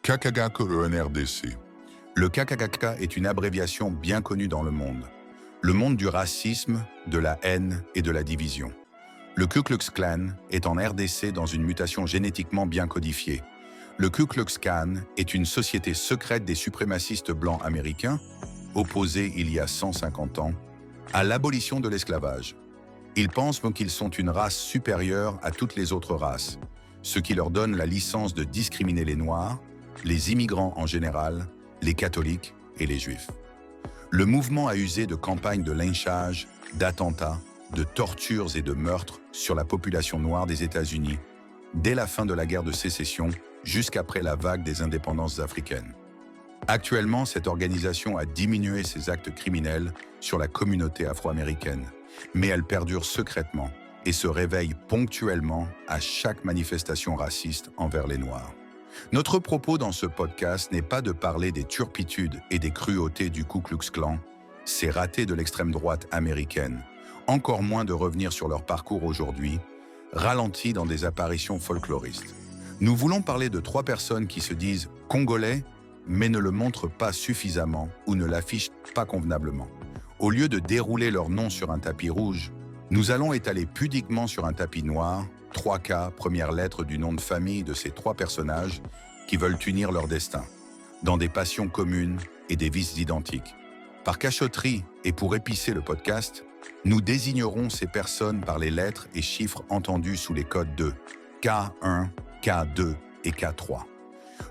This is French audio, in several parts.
KKK-RDC. Le KKK est une abréviation bien connue dans le monde. Le monde du racisme, de la haine et de la division. Le Ku Klux Klan est en RDC dans une mutation génétiquement bien codifiée. Le Ku Klux Klan est une société secrète des suprémacistes blancs américains, opposés il y a 150 ans, à l'abolition de l'esclavage. Ils pensent qu'ils sont une race supérieure à toutes les autres races, ce qui leur donne la licence de discriminer les Noirs, les immigrants en général, les catholiques et les juifs. Le mouvement a usé de campagnes de lynchage, d'attentats, de tortures et de meurtres sur la population noire des États-Unis, dès la fin de la guerre de sécession jusqu'après la vague des indépendances africaines. Actuellement, cette organisation a diminué ses actes criminels sur la communauté afro-américaine, mais elle perdure secrètement et se réveille ponctuellement à chaque manifestation raciste envers les Noirs. Notre propos dans ce podcast n'est pas de parler des turpitudes et des cruautés du Ku Klux Klan, ces ratés de l'extrême droite américaine, encore moins de revenir sur leur parcours aujourd'hui, ralentis dans des apparitions folkloristes. Nous voulons parler de 3 personnes qui se disent congolais, mais ne le montrent pas suffisamment ou ne l'affichent pas convenablement. Au lieu de dérouler leur nom sur un tapis rouge, nous allons étaler pudiquement sur un tapis noir 3K, première lettre du nom de famille de ces 3 personnages qui veulent unir leur destin, dans des passions communes et des vices identiques. Par cachotterie et pour épicer le podcast, nous désignerons ces personnes par les lettres et chiffres entendus sous les codes de K1, K2 et K3.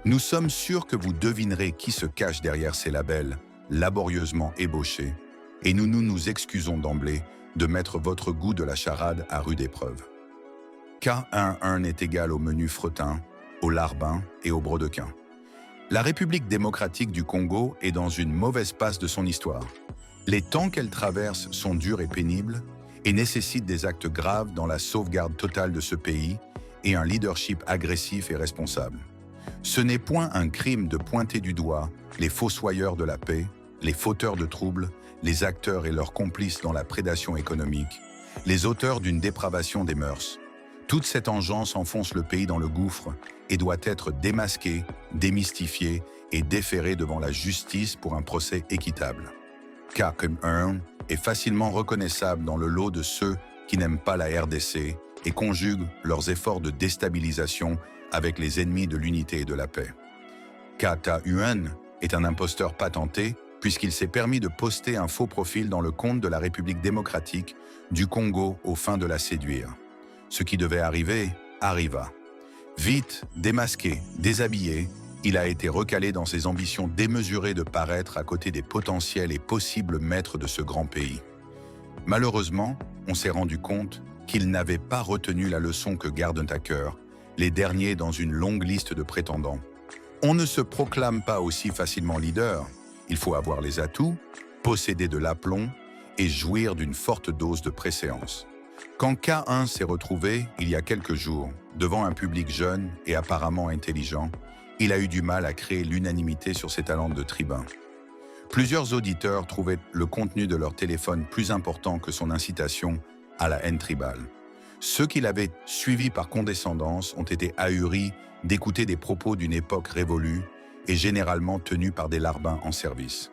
Nous sommes sûrs que vous devinerez qui se cache derrière ces labels laborieusement ébauchés, et nous nous excusons d'emblée de mettre votre goût de la charade à rude épreuve. K11 est égal au menu fretin, au larbin et au brodequin. La République démocratique du Congo est dans une mauvaise passe de son histoire. Les temps qu'elle traverse sont durs et pénibles et nécessitent des actes graves dans la sauvegarde totale de ce pays et un leadership agressif et responsable. Ce n'est point un crime de pointer du doigt les fossoyeurs de la paix, les fauteurs de troubles, les acteurs et leurs complices dans la prédation économique, les auteurs d'une dépravation des mœurs. Toute cette engeance enfonce le pays dans le gouffre et doit être démasquée, démystifiée et déférée devant la justice pour un procès équitable. K1 est facilement reconnaissable dans le lot de ceux qui n'aiment pas la RDC et conjuguent leurs efforts de déstabilisation avec les ennemis de l'unité et de la paix. KTUN est un imposteur patenté puisqu'il s'est permis de poster un faux profil dans le compte de la République démocratique du Congo aux fins de la séduire. Ce qui devait arriver, arriva. Vite, démasqué, déshabillé, il a été recalé dans ses ambitions démesurées de paraître à côté des potentiels et possibles maîtres de ce grand pays. Malheureusement, on s'est rendu compte qu'il n'avait pas retenu la leçon que gardent à cœur les derniers dans une longue liste de prétendants. On ne se proclame pas aussi facilement leader. Il faut avoir les atouts, posséder de l'aplomb et jouir d'une forte dose de préséance. Quand K1 s'est retrouvé, il y a quelques jours, devant un public jeune et apparemment intelligent, il a eu du mal à créer l'unanimité sur ses talents de tribun. Plusieurs auditeurs trouvaient le contenu de leur téléphone plus important que son incitation à la haine tribale. Ceux qui l'avaient suivi par condescendance ont été ahuris d'écouter des propos d'une époque révolue et généralement tenus par des larbins en service.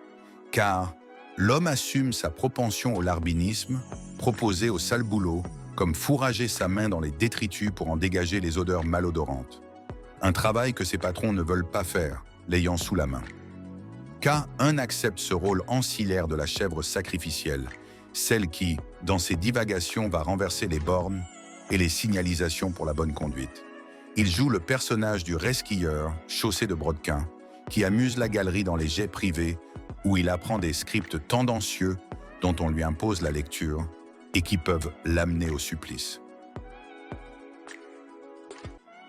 Car l'homme assume sa propension au larbinisme, proposé au sale boulot, comme fourrager sa main dans les détritus pour en dégager les odeurs malodorantes. Un travail que ses patrons ne veulent pas faire, l'ayant sous la main. K1 accepte ce rôle ancillaire de la chèvre sacrificielle, celle qui, dans ses divagations, va renverser les bornes et les signalisations pour la bonne conduite. Il joue le personnage du resquilleur, chaussé de brodequins, qui amuse la galerie dans les jets privés où il apprend des scripts tendancieux dont on lui impose la lecture et qui peuvent l'amener au supplice.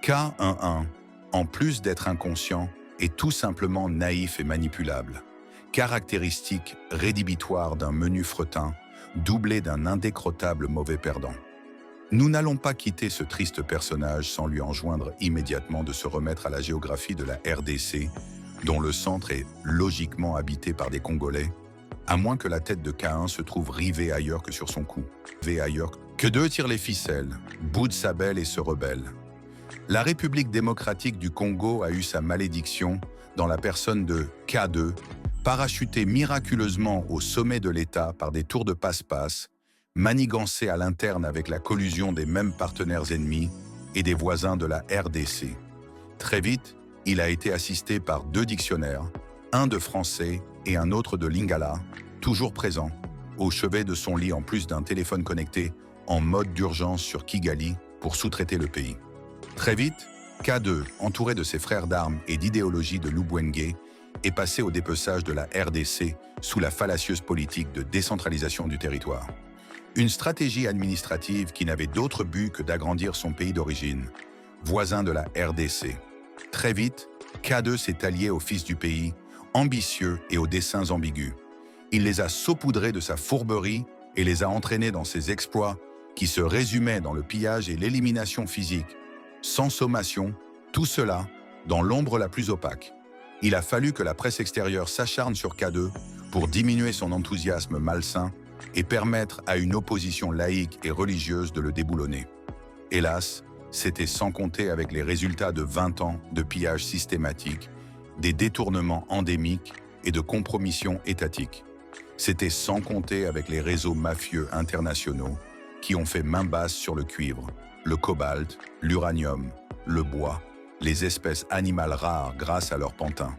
K11, en plus d'être inconscient, est tout simplement naïf et manipulable, caractéristique rédhibitoire d'un menu fretin, doublé d'un indécrottable mauvais perdant. Nous n'allons pas quitter ce triste personnage sans lui enjoindre immédiatement de se remettre à la géographie de la RDC, dont le centre est logiquement habité par des Congolais, à moins que la tête de K1 se trouve rivée ailleurs que sur son cou. Que 2 tirent les ficelles, boudent sa belle et se rebellent. La République démocratique du Congo a eu sa malédiction dans la personne de K2, parachuté miraculeusement au sommet de l'État par des tours de passe-passe, manigancé à l'interne avec la collusion des mêmes partenaires ennemis et des voisins de la RDC. Très vite, il a été assisté par 2 dictionnaires, un de français et un autre de lingala, toujours présents, au chevet de son lit en plus d'un téléphone connecté en mode d'urgence sur Kigali pour sous-traiter le pays. Très vite, K2, entouré de ses frères d'armes et d'idéologie de Lubwenge, est passé au dépeçage de la RDC sous la fallacieuse politique de décentralisation du territoire. Une stratégie administrative qui n'avait d'autre but que d'agrandir son pays d'origine, voisin de la RDC. Très vite, K2 s'est allié aux fils du pays, ambitieux et aux desseins ambigus. Il les a saupoudrés de sa fourberie et les a entraînés dans ses exploits qui se résumaient dans le pillage et l'élimination physique. Sans sommation, tout cela dans l'ombre la plus opaque. Il a fallu que la presse extérieure s'acharne sur K2 pour diminuer son enthousiasme malsain et permettre à une opposition laïque et religieuse de le déboulonner. Hélas, c'était sans compter avec les résultats de 20 ans de pillage systématique, des détournements endémiques et de compromission étatique. C'était sans compter avec les réseaux mafieux internationaux qui ont fait main basse sur le cuivre, le cobalt, l'uranium, le bois, les espèces animales rares grâce à leur pantin.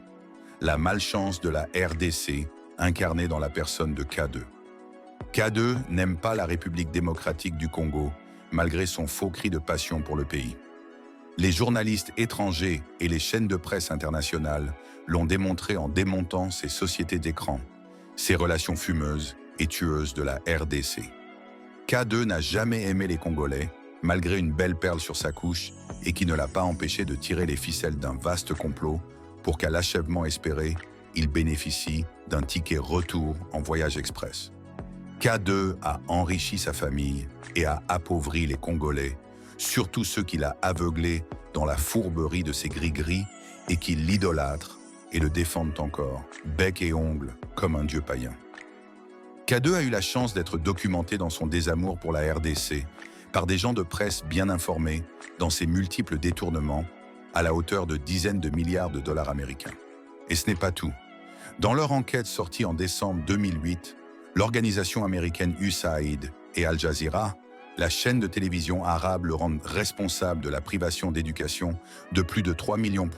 La malchance de la RDC incarnée dans la personne de K2. K2 n'aime pas la République démocratique du Congo, malgré son faux cri de passion pour le pays. Les journalistes étrangers et les chaînes de presse internationales l'ont démontré en démontant ces sociétés d'écran, ces relations fumeuses et tueuses de la RDC. K2 n'a jamais aimé les Congolais, malgré une belle perle sur sa couche, et qui ne l'a pas empêché de tirer les ficelles d'un vaste complot pour qu'à l'achèvement espéré, il bénéficie d'un ticket retour en voyage express. K2 a enrichi sa famille et a appauvri les Congolais, surtout ceux qu'il a aveuglés dans la fourberie de ses gris-gris et qui l'idolâtrent et le défendent encore, bec et ongles, comme un dieu païen. K2 a eu la chance d'être documenté dans son désamour pour la RDC par des gens de presse bien informés dans ses multiples détournements à la hauteur de dizaines de milliards de dollars américains. Et ce n'est pas tout. Dans leur enquête sortie en décembre 2008, l'organisation américaine USAID et Al Jazeera, la chaîne de télévision arabe, le rendent responsable de la privation d'éducation de plus de 3,5 millions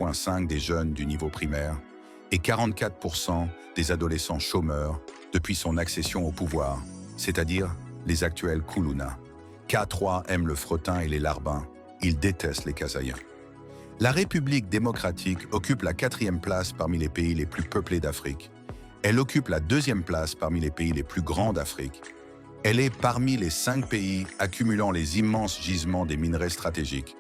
des jeunes du niveau primaire et 44% des adolescents chômeurs depuis son accession au pouvoir, c'est-à-dire les actuels Koulouna. K3 aime le fretin et les larbins, il déteste les Kasaïens. La République démocratique occupe la 4e place parmi les pays les plus peuplés d'Afrique. Elle occupe la 2e place parmi les pays les plus grands d'Afrique. Elle est parmi les 5 pays accumulant les immenses gisements des minerais stratégiques.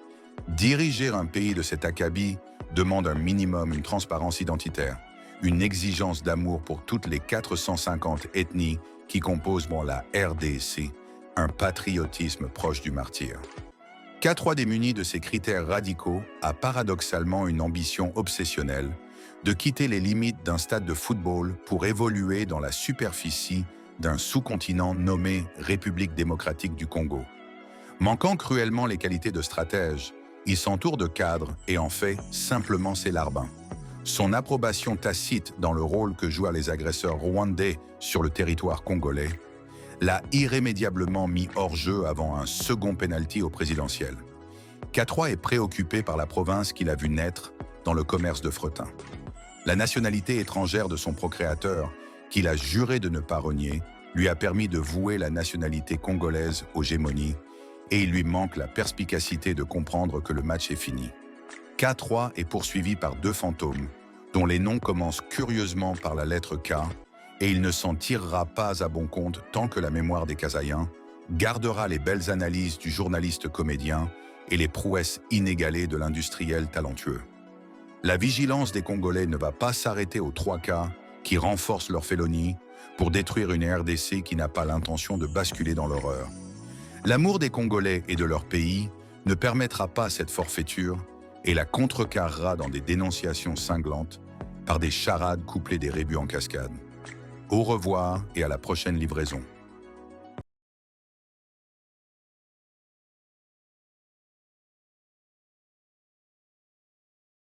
Diriger un pays de cet acabit demande un minimum une transparence identitaire, une exigence d'amour pour toutes les 450 ethnies qui composent la RDC, un patriotisme proche du martyr. K3 démuni de ces critères radicaux a paradoxalement une ambition obsessionnelle de quitter les limites d'un stade de football pour évoluer dans la superficie d'un sous-continent nommé République démocratique du Congo. Manquant cruellement les qualités de stratège, il s'entoure de cadres et en fait simplement ses larbins. Son approbation tacite dans le rôle que jouent les agresseurs rwandais sur le territoire congolais l'a irrémédiablement mis hors jeu avant un second penalty au présidentiel. K3 est préoccupé par la province qu'il a vu naître dans le commerce de fretin. La nationalité étrangère de son procréateur, qu'il a juré de ne pas renier, lui a permis de vouer la nationalité congolaise aux gémonies et il lui manque la perspicacité de comprendre que le match est fini. K3 est poursuivi par 2 fantômes, dont les noms commencent curieusement par la lettre K, et il ne s'en tirera pas à bon compte tant que la mémoire des Kasaïens gardera les belles analyses du journaliste comédien et les prouesses inégalées de l'industriel talentueux. La vigilance des Congolais ne va pas s'arrêter aux 3 cas qui renforcent leur félonie pour détruire une RDC qui n'a pas l'intention de basculer dans l'horreur. L'amour des Congolais et de leur pays ne permettra pas cette forfaiture et la contrecarrera dans des dénonciations cinglantes par des charades couplées des rébus en cascade. Au revoir et à la prochaine livraison.